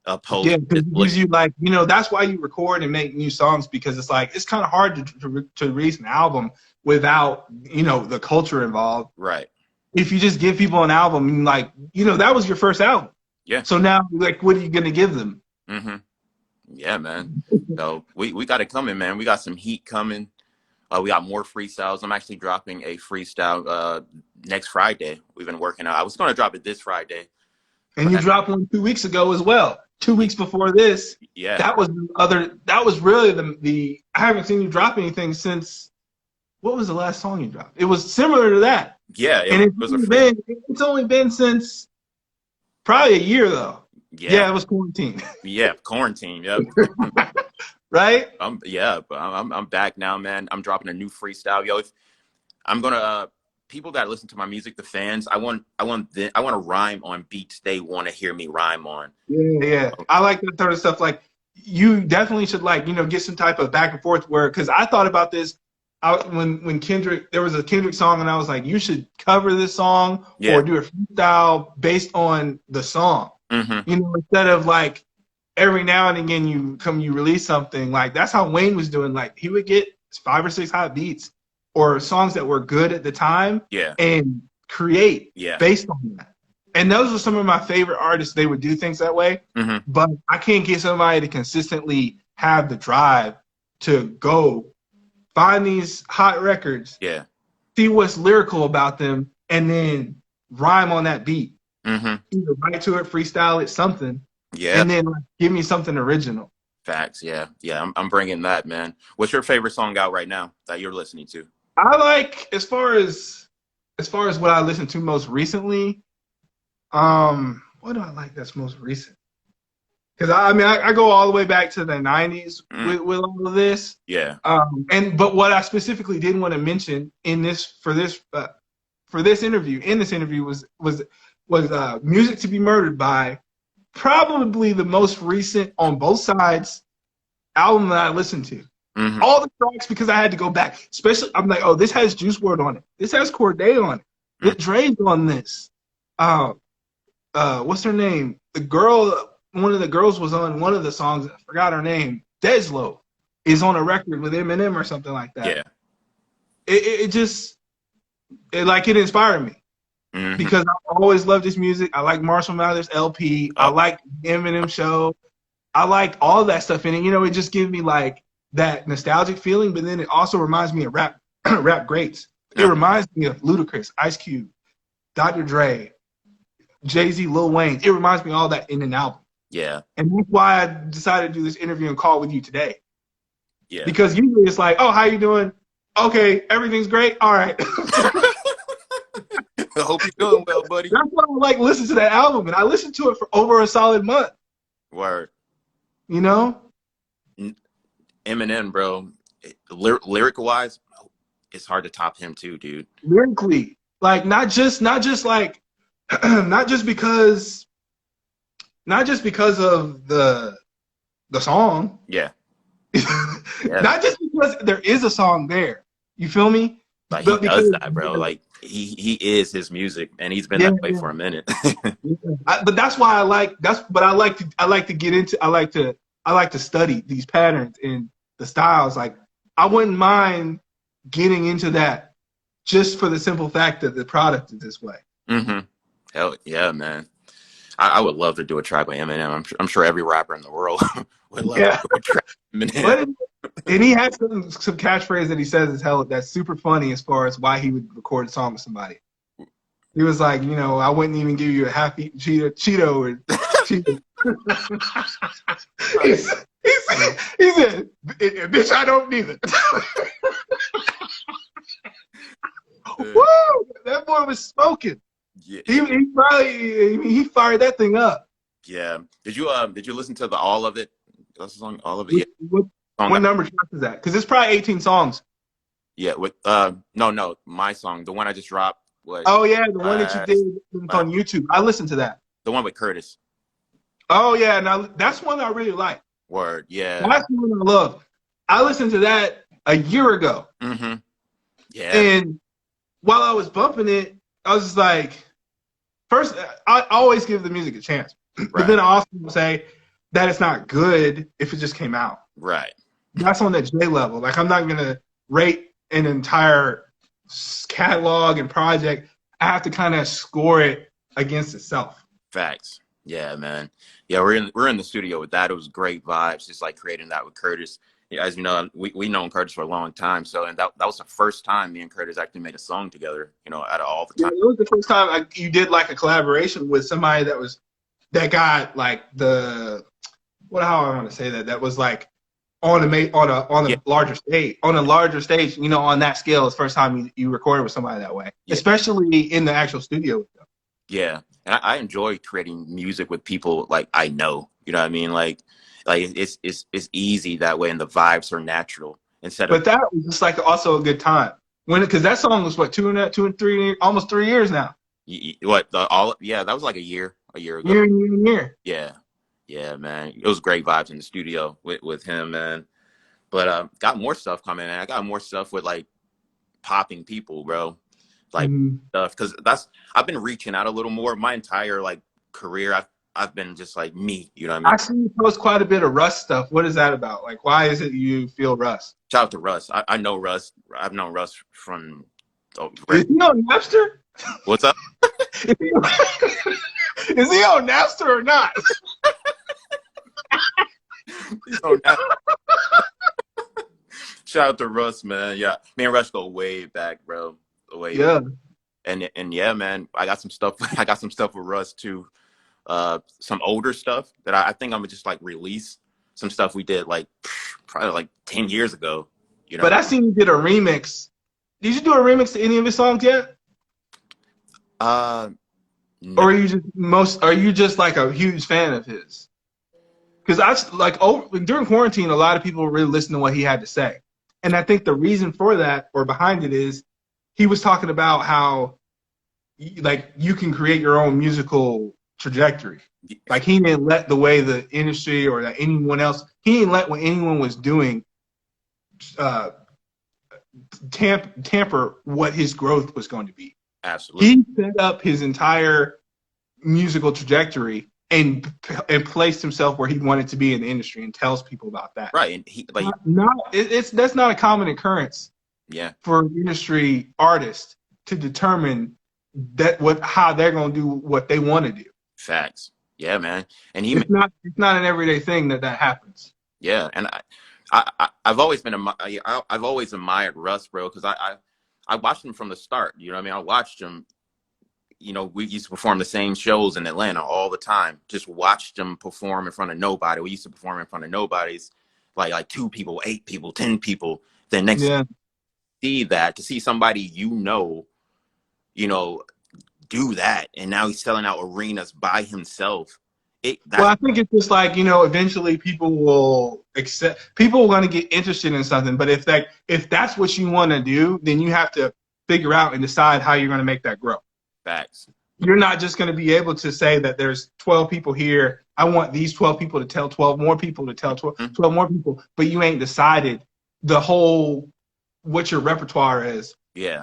Yeah, opposed to because just it gives looking you like, you know, that's why you record and make new songs because it's like it's kind of hard to release an album without, you know, the culture involved. right. If you just give people an album, like, you know, that was your first album. Yeah. So now, like, what are you gonna give them? Mm-hmm. Yeah, man. So we got it coming, man. We got some heat coming. We got more freestyles. I'm actually dropping a freestyle next Friday. We've been working out. I was going to drop it this Friday, And but you dropped one 2 weeks ago as well. 2 weeks before this. yeah, That was that was really the I haven't seen you drop anything since what was the last song you dropped? It was similar to that. yeah, And was a free. it's only been since probably a year though. Yeah, Yeah, it was quarantine. yeah, quarantine. Yep. Right? But I'm back now, man. I'm dropping a new freestyle, yo. If I'm gonna people that listen to my music, the fans, I want to rhyme on beats they want to hear me rhyme on. Yeah, yeah. I like that sort of stuff. Like you definitely should like, you know, get some type of back and forth where because I thought about this when Kendrick there was a Kendrick song and I was like, you should cover this song Yeah. or do a freestyle based on the song. Mm-hmm. You know, instead of like every now and again you release something like that's how Wayne was doing. Like he would get five or six hot beats or songs that were good at the time Yeah. and create Yeah. based on that. And those are some of my favorite artists. They would do things that way, Mm-hmm. but I can't get somebody to consistently have the drive to go find these hot records, Yeah. see what's lyrical about them, and then rhyme on that beat. Mm-hmm. Either write to it, freestyle it, something, Yeah. and then like, give me something original. Facts. Yeah. Yeah. I'm bringing that, man. What's your favorite song out right now that you're listening to? I like as far as what I listened to most recently. What do I like that's most recent? Because I mean I go all the way back to the '90s Mm. with all of this. Yeah. But what I specifically did want to mention in this for this interview was "Music to Be Murdered" by probably the most recent on both sides album that I listened to. Mm-hmm. All the tracks because I had to go back. Especially, I'm like, oh, this has Juice WRLD on it. This has Cordae on it. Mm. Dre's on this. What's her name? One of the girls was on one of the songs. I forgot her name. Deslo is on a record with Eminem or something like that. Yeah. It just it inspired me Mm-hmm. because I always loved his music. I like Marshall Mathers LP. I Oh, like Eminem show. I liked all that stuff in it. It just gave me like that nostalgic feeling, but then it also reminds me of rap rap greats. It yeah. reminds me of Ludacris, Ice Cube, Dr. Dre, Jay-Z, Lil Wayne. It reminds me of all that in an album. Yeah. And that's why I decided to do this interview and call with you today. Yeah. Because usually it's like, oh, how you doing? Okay, everything's great. All right. I hope you're doing well, buddy. That's why I like listen to that album. And I listened to it for over a solid month. Word. You know? Eminem, bro. Lyrical wise, it's hard to top him too, dude. Lyrically. Like not just like not just because of the song. Yeah. Not just because there is a song there. You feel me? Like But he does because that, bro. Like he is his music, and he's been yeah, that way yeah. for a minute. But that's why I like to get into I like to study these patterns and the styles. Like I wouldn't mind getting into that just for the simple fact that the product is this way. Mm-hmm. Hell yeah, man. I would love to do a track with Eminem. I'm sure every rapper in the world would love to do a track with Eminem. And he has some catchphrase that he says is hell that's super funny as far as why he would record a song with somebody. He was like, I wouldn't even give you a half-eaten Cheeto or Cheeto. he said, bitch, I don't need it. Woo! That boy was smoking. Yeah. He fired that thing up. Yeah. Did you listen to the All of It? That's the song, All of It. Yeah. What number track is that? Because it's probably 18 songs. Yeah. With no, my song, the one I just dropped. Oh yeah, the one that you did on YouTube. I listened to that. The one with Curtis. Oh yeah, now that's one I really like. Word. Yeah. That's the one I love. I listened to that a year ago. Mm-hmm. Yeah. And while I was bumping it, I was just like, first, I always give the music a chance. Right. But then I also say that it's not good if it just came out. Right. That's on that J level. Like, I'm not going to rate an entire catalog and project. I have to kind of score it against itself. Facts. Yeah, man. Yeah, we're in the studio with that. It was great vibes, just like creating that with Curtis. Yeah, as you know, we known Curtis for a long time. So, and that was the first time me and Curtis actually made a song together. Out of all the time. Yeah, it was the first time you did like a collaboration with somebody that got like how I want to say that was like on a larger stage on that scale. It's the first time you recorded with somebody that way, especially in the actual studio. Yeah, and I enjoy creating music with people like I know. You know what I mean? Like it's easy that way, and the vibes are natural But that was just like also a good time because that song was what 2 and 3 almost 3 years now. That was like a year ago. Year. Yeah, man. It was great vibes in the studio with him, man. But got more stuff coming, and I got more stuff with like popping people, bro. Like stuff, because I've been reaching out a little more. My entire like career, I've been just like me, you know what I mean? I see you post quite a bit of Russ stuff. What is that about? Like, why is it you feel Russ? Shout out to Russ. I know Russ. I've known Russ from Is he on Napster? what's up? Is he, is he on Napster or not? So now, shout out to Russ, man. Yeah, me and Russ go way back, bro. Way back. Yeah. And yeah, man, I got some stuff. I got some stuff with Russ too. Some older stuff that I think I'm gonna just like release. Some stuff we did like probably like 10 years ago. You know. But I seen you did a remix. Did you do a remix to any of his songs yet? Uh, no. Or are you just like a huge fan of his? Because during quarantine, a lot of people really listened to what he had to say, and I think the reason for that or behind it is he was talking about how like you can create your own musical trajectory. Like he didn't let the way the industry or that anyone else, he didn't let what anyone was doing uh, tamper what his growth was going to be. Absolutely. He set up his entire musical trajectory and placed himself where he wanted to be in the industry and tells people about that. Right, and he like that's not a common occurrence. Yeah. For industry artists to determine how they're going to do what they want to do. Facts. Yeah, man. And it's not an everyday thing that happens. Yeah, and I've always I've always admired Russ, bro, because I watched him from the start. You know what I mean? I watched him. You know, we used to perform the same shows in Atlanta all the time. Just watched him perform in front of nobody. We used to perform in front of nobodies, like 2 people, 8 people, 10 people. Then next to see somebody you know, do that, and now he's selling out arenas by himself. Well, I think it's just like, you know, eventually people are going to get interested in something. But if that's what you want to do, then you have to figure out and decide how you're going to make that grow. Facts. You're not just going to be able to say that there's 12 people here. I want these 12 people to tell 12 more people to tell 12 more people, but you ain't decided what your repertoire is. Yeah.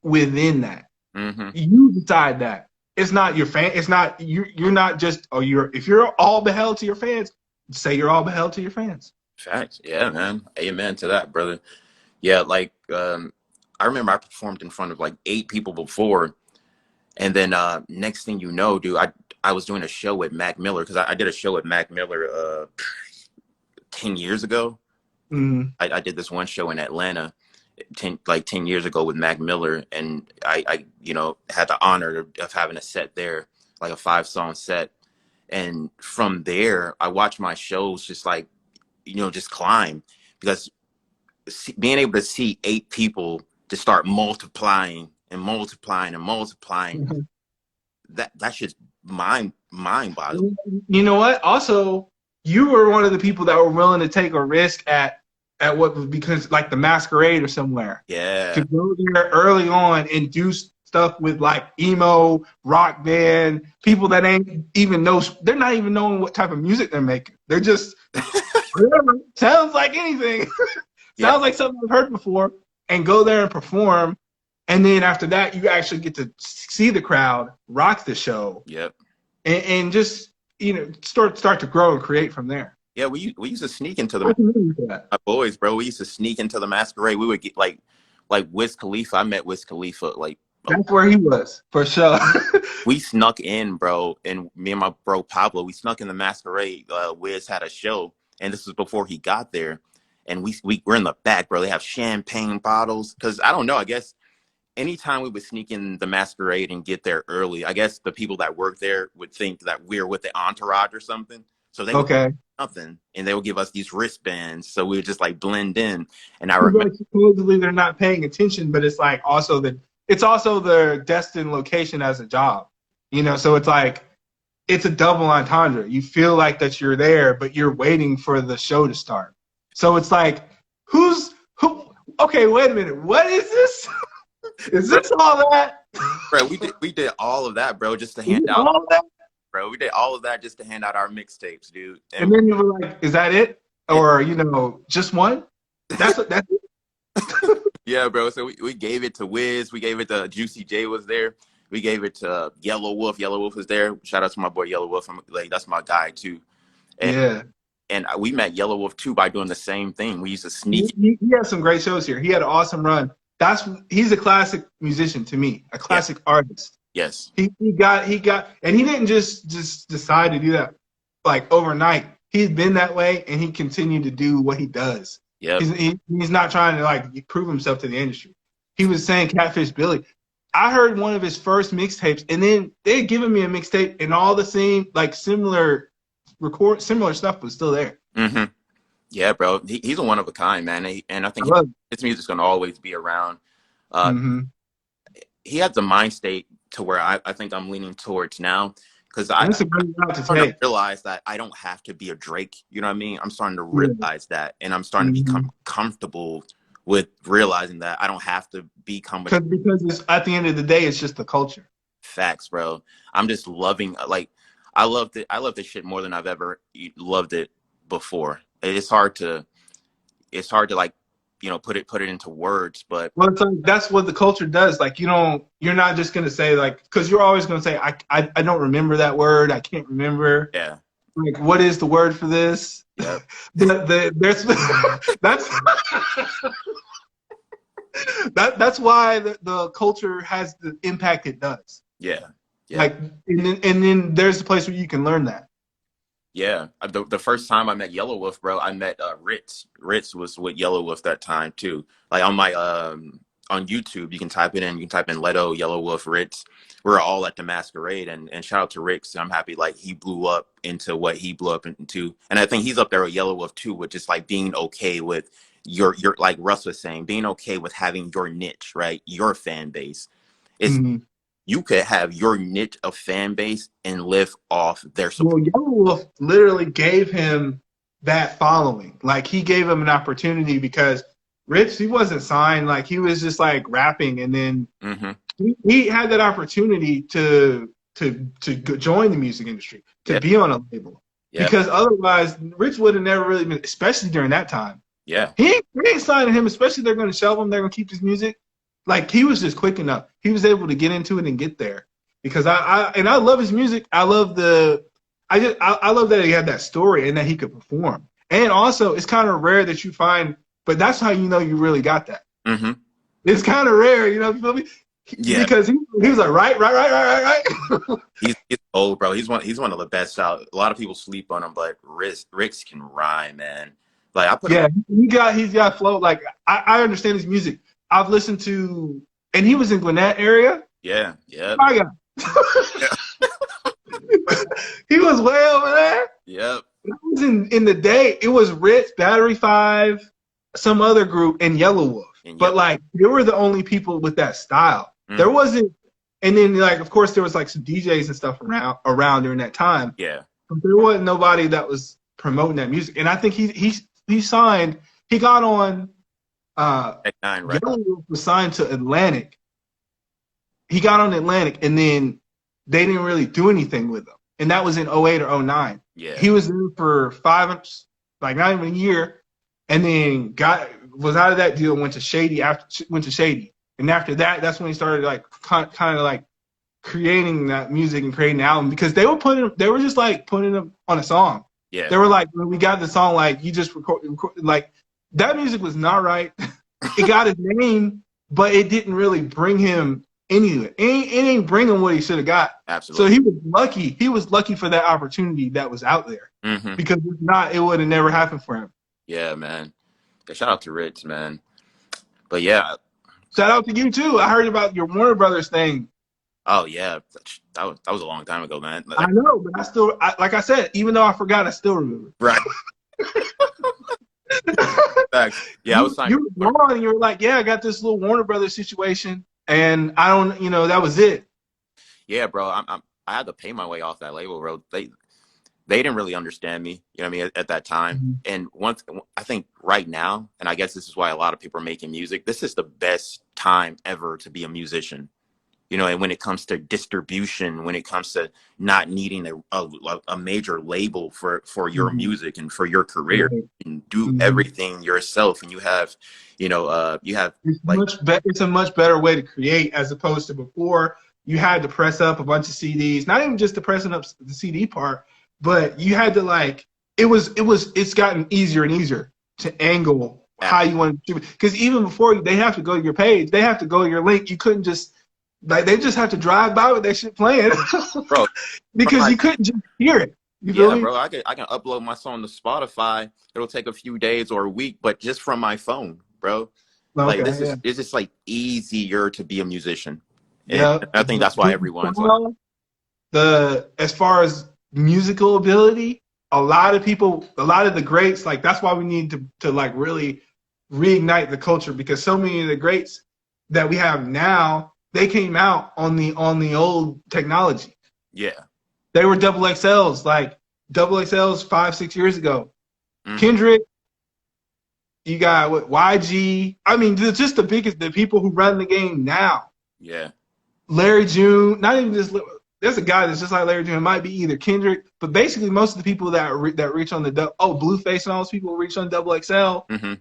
Within that. Mm-hmm. You decide that. It's not your fan. It's not you're not just if you're all beheld to your fans, say you're all beheld to your fans. Facts. Yeah, man. Amen to that, brother. Yeah, like I remember I performed in front of like 8 people before, and then next thing you know, dude, I was doing a show with Mac Miller because I did a show with Mac Miller 10 years ago. Mm-hmm. I did this one show in Atlanta 10 years ago with Mac Miller, and I you know had the honor of having a set there, like a 5-song set. And from there I watched my shows just like, you know, just climb, because being able to see 8 people to start multiplying and multiplying and multiplying, Mm-hmm. that's just mind boggling. You know what? Also, you were one of the people that were willing to take a risk at what was, because like the Masquerade or somewhere. Yeah. To go there early on and do stuff with like emo, rock band, people that ain't even they're not even knowing what type of music they're making. They're just, whatever, sounds like anything. Sounds like something I've heard before, and go there and perform. And then after that, you actually get to see the crowd rock the show. Yep. And just, you know, start to grow and create from there. Yeah, we used to sneak into the my boys, bro. We used to sneak into the Masquerade. We would get like Wiz Khalifa. I met Wiz Khalifa like that's where he was for sure. We snuck in, bro, and me and my bro Pablo, we snuck in the Masquerade. Wiz had a show, and this was before he got there, and we're in the back, bro. They have champagne bottles, because I don't know. I guess anytime we would sneak in the Masquerade and get there early, I guess the people that work there would think that we're with the entourage or something. So they would nothing, and they would give us these wristbands, so we would just like blend in. And I remember, like, supposedly they're not paying attention, but it's like also the destined location as a job, you know. So it's like it's a double entendre. You feel like that you're there, but you're waiting for the show to start. So it's like, who? Okay, wait a minute. What is this? Is this all that? Bro, we did all of that, bro, just to hand out. All of that? Bro, we did all of that just to hand out our mixtapes, dude. And then you were like, "Is that it? Or you know, just one?" That's it. Yeah, bro. So we gave it to Wiz. We gave it to Juicy J was there. We gave it to Yellow Wolf. Yellow Wolf was there. Shout out to my boy Yellow Wolf. Like that's my guy too. And Yeah. we met Yellow Wolf too by doing the same thing. We used to He, sneak. he had some great shows here. He had an awesome run. He's a classic musician to me, a Yeah. classic artist. Yes. And he didn't just decide to do that like overnight. He's been that way, and he continued to do what he does. Yep. He's not trying to like prove himself to the industry. He was saying Catfish Billy. I heard one of his first mixtapes, and then they had given me a mixtape, and all the same like similar stuff was still there. Mm-hmm. Yeah, bro. He's a one of a kind, man. And I think his music's gonna always be around. Mm-hmm. He had the mind state to where I think I'm leaning towards now, because I'm starting to realize that I don't have to be a Drake. You know what I mean? I'm starting to realize that, and I'm starting to become comfortable with realizing that I don't have to become because it's, at the end of the day, it's just the culture. Facts, bro. I'm just loving, like, I love this shit more than I've ever loved it before. It's hard to like, put it into words, but well, it's like, that's what the culture does. Like, you're not just gonna say like, because you're always gonna say I don't remember that word. I can't remember. Yeah. Like, what is the word for this? Yeah. There's that's why the culture has the impact it does. Yeah. Yeah. Like, and then there's a place where you can learn that. Yeah. The first time I met Yellow Wolf, bro, I met Ritz. Ritz was with Yellow Wolf that time too. Like on my on YouTube, you can type it in. You can type in Leto, Yellow Wolf, Ritz. We're all at the Masquerade, and shout out to Ritz. I'm happy like he blew up into what he blew up into, and I think he's up there with Yellow Wolf too, with just like being okay with your like Russ was saying, being okay with having your niche, right? Your fan base. It's you could have your niche of fan base and live off their support. Well, Yellow Wolf literally gave him that following. Like, he gave him an opportunity because Rich, he wasn't signed. Like, he was just like rapping, and then he had that opportunity to join the music industry, to be on a label. Because otherwise, Rich would have never really been, especially during that time. Yeah. He ain't signing him, especially they're going to shelve him. They're going to keep his music. Like, he was just quick enough. He was able to get into it and get there. Because I love his music. I love I love that he had that story and that he could perform. And also, it's kind of rare that you find, but that's how you know you really got that. It's kind of rare, you feel me? Yeah. Because he was like, right. He's old, bro. He's one of the best out. A lot of people sleep on him, but Ricks can rhyme, man. Like he's got flow. Like, I understand his music. I've listened to, and he was in Gwinnett area. Yeah. My God. He was way over there. Yep. It was in the day. It was Ritz, Battery 5, some other group, and Yellow Wolf. But like, they were the only people with that style. There wasn't, and then like, of course, there was like some DJs and stuff around during that time. Yeah. But there wasn't nobody that was promoting that music. And I think he signed. He got on. Nine, right? Yellow Wolf was signed to Atlantic. He got on Atlantic, and then they didn't really do anything with him. And that was in 08 or 09. Yeah. He was there for not even a year, and then was out of that deal, went to Shady. And after that, that's when he started like kind of like creating that music and creating the album, because they were just like putting him on a song. Yeah. They were like, when we got the song, like, you just record like, that music was not right. It got his name, but it didn't really bring him anywhere. It ain't bring him what he should have got. Absolutely. So he was lucky. He was lucky for that opportunity that was out there. Because if not, it would have never happened for him. Yeah, man. Shout out to Rich, man. But yeah. Shout out to you too. I heard about your Warner Brothers thing. Oh yeah, that was a long time ago, man. I know, but like I said, even though I forgot, I still remember. Right. Yeah, I was signed. You were gone, and you were like, "Yeah, I got this little Warner Brothers situation, and I don't, that was it." Yeah, bro. I had to pay my way off that label, bro. They didn't really understand me, you know what I mean, at that time. And I think right now, and I guess this is why a lot of people are making music, this is the best time ever to be a musician. And when it comes to distribution, when it comes to not needing a major label for your music and for your career, and do everything yourself, and you have, it's a much better way to create, as opposed to before. you had to press up a bunch of CDs, not even just the pressing up the CD part, but you had to like, it's gotten easier and easier to angle how you want to, because even before they have to go to your page, they have to go to your link. You couldn't just, like, they just have to drive by with that shit playing, bro. because you couldn't just hear it. You feel Yeah, me? bro. I can upload my song to Spotify. It'll take a few days or a week, but just from my phone, bro. Like Okay, this yeah. is it's just like easier to be a musician, and Yeah. I think that's why everyone's like, As far as musical ability, a lot of people, a lot of the greats, like that's why we need to like really reignite the culture, because so many of the greats that we have now, they came out on the old technology. yeah, They were double XLs, like double XLs 5-6 years ago. mm-hmm. Kendrick, you got what, YG. I mean, just the people who run the game now. Yeah, Larry June, not even just, there's a guy that's just like Larry June. It might be either Kendrick, but basically most of the people that reach on the Blueface and all those people reach on double XL. mm-hmm.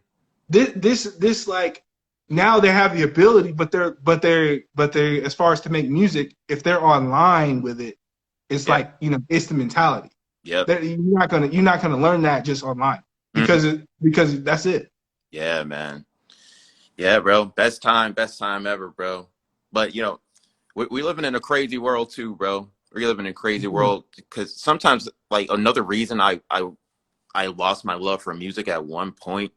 This like, now they have the ability, but they're as far as to make music, if they're online with it, it's Yeah. like, it's the mentality. Yep. You're not gonna learn that just online, because because that's it. Yeah, man. Yeah, bro. Best time ever, bro. But we living in a crazy world too, bro. We living in a crazy world, because sometimes, like, another reason I lost my love for music at one point,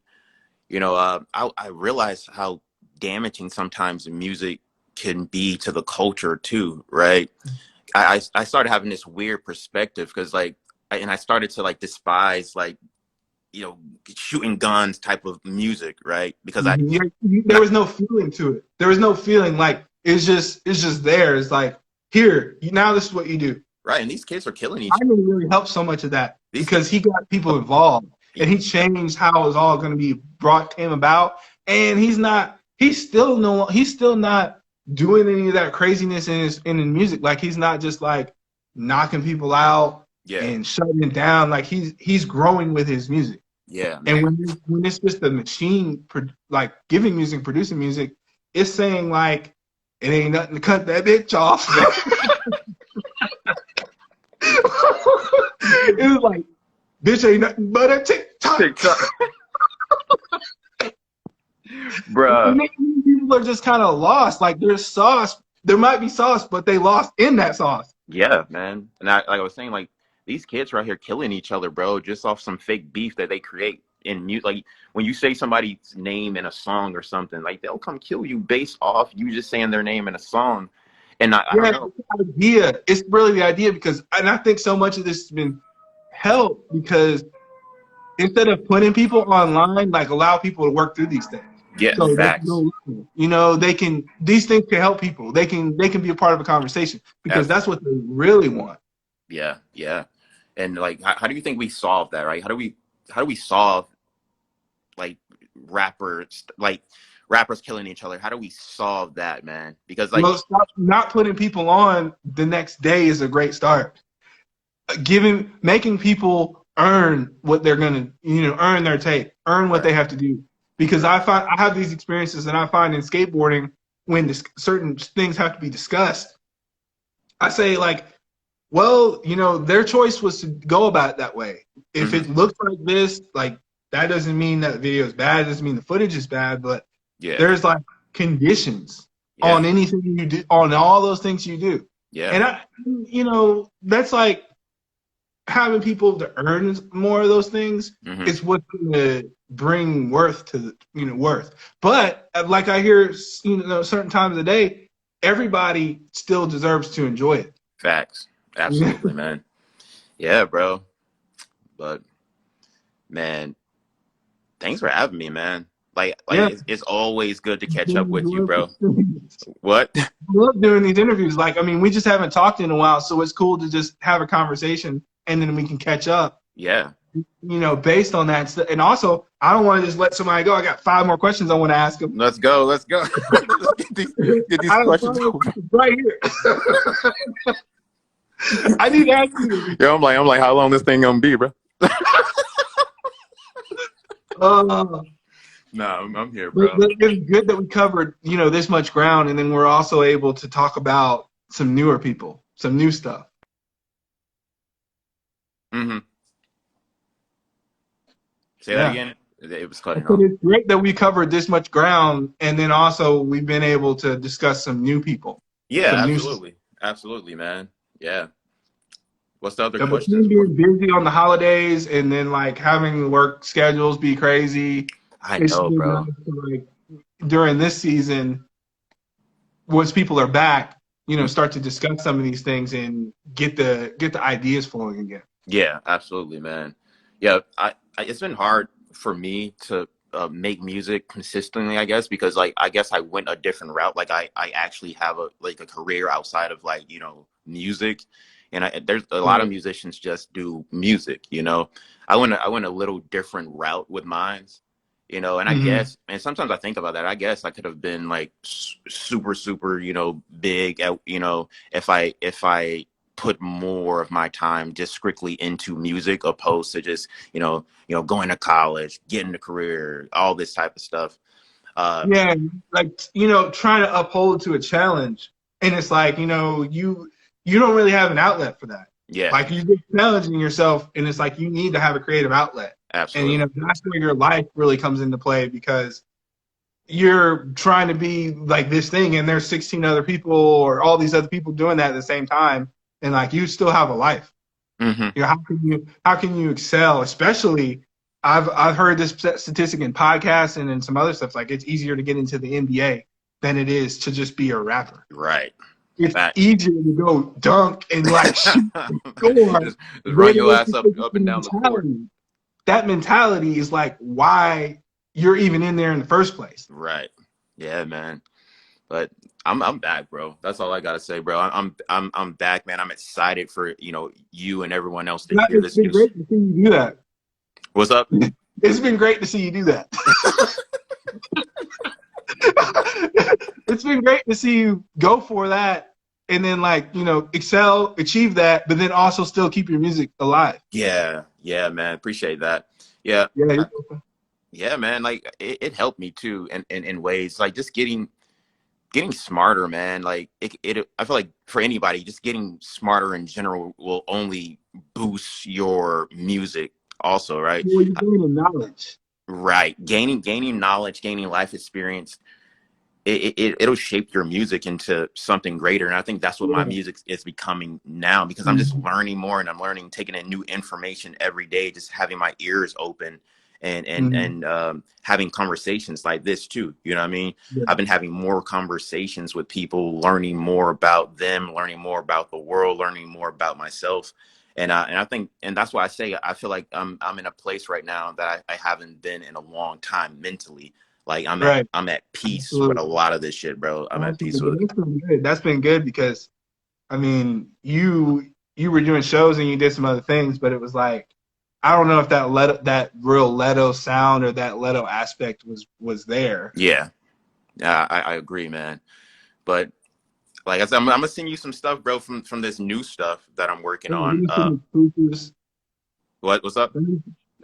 I realized how damaging sometimes music can be to the culture too, right? I started having this weird perspective, because like, I started to like despise, like, shooting guns type of music, right? Because There was no feeling to it. There was no feeling, like it's just there. It's like, here, now this is what you do. right, and these kids are killing each I didn't really help so much of that, these because kids, he got people involved, and he changed how it was all going to be came about. And he's still not doing any of that craziness in his music. Like, he's not just like knocking people out yeah, and shutting it down. Like, he's growing with his music. yeah, And man. when it's just a machine, like giving music, producing music, it's saying like, it ain't nothing to cut that bitch off. It was like, bitch ain't nothing but a TikTok. Bruh. People are just kind of lost. Like, there's sauce. There might be sauce, but they lost in that sauce. Yeah, man. And like I was saying, like, these kids right here killing each other, bro, just off some fake beef that they create in music. Like, when you say somebody's name in a song or something, like, they'll come kill you based off you just saying their name in a song. And I don't know. It's really the idea, because, and I think so much of this has been helped because instead of putting people online, like, allow people to work through these things. Yeah, So facts. these things can help people. They can be a part of a conversation, because Absolutely. that's what they really want. Yeah, yeah. And like, how do you think we solve that, right? How do we solve, like, rappers killing each other? How do we solve that, man? Because, like, Well, stop not putting people on the next day is a great start. Making people earn what they're gonna, earn their take, earn what they have to do. Because I have these experiences, and I find in skateboarding, when certain things have to be discussed, I say, like, well, their choice was to go about it that way. If it looks like this, like, that doesn't mean that video is bad. It doesn't mean the footage is bad, but yeah, there's like conditions on anything you do, on all those things you do. yeah, And that's like having people to earn more of those things is what's going to bring worth to worth. But like I hear, certain times of the day, everybody still deserves to enjoy it. facts. Absolutely, man. Yeah, bro. But, man, thanks for having me, man. Like, Yeah. it's always good to catch up with you, bro. What? I love doing these interviews. Like, I mean, we just haven't talked in a while, so it's cool to just have a conversation, and then we can catch up. Yeah. Based on that. And also, I don't want to just let somebody go. I got 5 more questions I want to ask them. Let's go. Let's get these questions right here. I need to ask you. Yeah, I'm like, how long this thing gonna be, bro? No, I'm here, bro. It's good that we covered, this much ground, and then we're also able to talk about some newer people, some new stuff. Mm-hmm. Say that Yeah. again. It was I cutting said off. it's great that we covered this much ground, and then also we've been able to discuss some new people, Yeah, some new. absolutely. Absolutely, man. Yeah. What's the other Yeah, questions between for? being busy on the holidays and then like having work schedules be crazy, I it's know, been bro. nice to, like during this season, once people are back, start to discuss some of these things and get the ideas flowing again. Yeah, absolutely, man. Yeah, it's been hard for me to make music consistently, I guess, because like I guess I went a different route. Like I actually have a career outside of like music, and there's a lot of Right. musicians just do music. I went a little different route with mine. And I Hmm. guess, and sometimes I think about that. I guess I could have been like super, super, big at, if I put more of my time just strictly into music opposed to just going to college, getting a career, all this type of stuff. Yeah, like trying to uphold to a challenge, and it's like you don't really have an outlet for that. Yeah, Like you're just challenging yourself, and it's like you need to have a creative outlet, and absolutely. that's where your life really comes into play because you're trying to be like this thing, and there's 16 other people or all these other people doing that at the same time, and like you still have a life. Hmm. How can you excel? Especially, I've heard this statistic in podcasts and in some other stuff. Like it's easier to get into the NBA than it is to just be a rapper. Right. It's Facts. easier to go dunk and like shoot and score just, just than run it your is ass to up the and down the court. mentality. That mentality is like why you're even in there in the first place. Right. Yeah, man. But I'm back, bro. That's all I gotta say, bro. I'm back, man. I'm excited for you and everyone else to hear It's this been news. great to see you do that. What's up? It's been great to see you do that. It's been great to see you go for that and then like excel, achieve that, but then also still keep your music alive. Yeah, yeah, man. Appreciate that. Yeah, Yeah, yeah, man. Like it helped me too, in ways like just getting smarter, man. Like I feel like for anybody, just getting smarter in general will only boost your music. Also, right? well, you're gaining knowledge. Right. Gaining knowledge, gaining life experience. It'll shape your music into something greater, and I think that's what my Yeah. music is becoming now because I'm just Mhm. learning more and I'm learning, taking in new information every day, just having my ears open and Mhm. having conversations like this too. You know what I mean? Yeah. I've been having more conversations with people, learning more about them, learning more about the world, learning more about myself. And I think, and that's why I say I feel like I'm in a place right now that I haven't been in a long time mentally. Like Right. I'm at peace with a Absolutely. lot of this shit, bro. I'm at peace Absolutely. with it. That's been good. That's been good because I mean, you were doing shows and you did some other things, but it was like I don't know if that real Leto sound or that Leto aspect was there. Yeah, yeah, I agree, man. But like I said, I'm gonna send you some stuff, bro, from this new stuff that I'm working Yeah, give on. me some exclusives. What's up?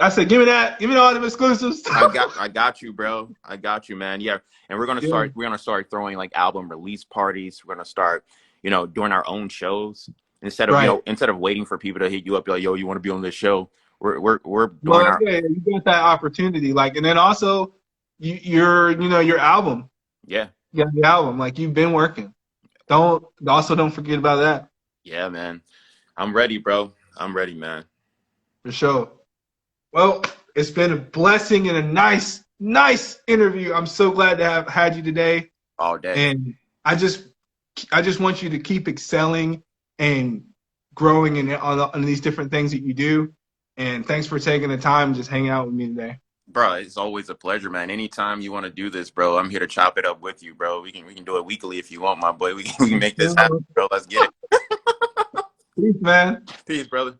I said, give me that. Give me all them exclusives. I got you, bro. I got you, man. Yeah, and Yeah. we're gonna start throwing like album release parties. We're gonna start, doing our own shows Right. instead of waiting for people to hit you up like, yo, you want to be on this show? We're doing Well, our yeah, you got that opportunity. Like, and then also your album. yeah, You got the album. Like you've been working. Don't forget about that yeah, man. I'm ready, bro. I'm ready, man. for sure. Well, it's been a blessing and a nice interview. I'm so glad to have had you today. All day. And I just I just want you to keep excelling and growing on these different things that you do. And thanks for taking the time just hanging out with me today. Bro, it's always a pleasure, man. Anytime you want to do this, bro, I'm here to chop it up with you, bro. We can do it weekly if you want, my boy. We can make this happen, bro. Let's get it. Peace, man. Peace, brother.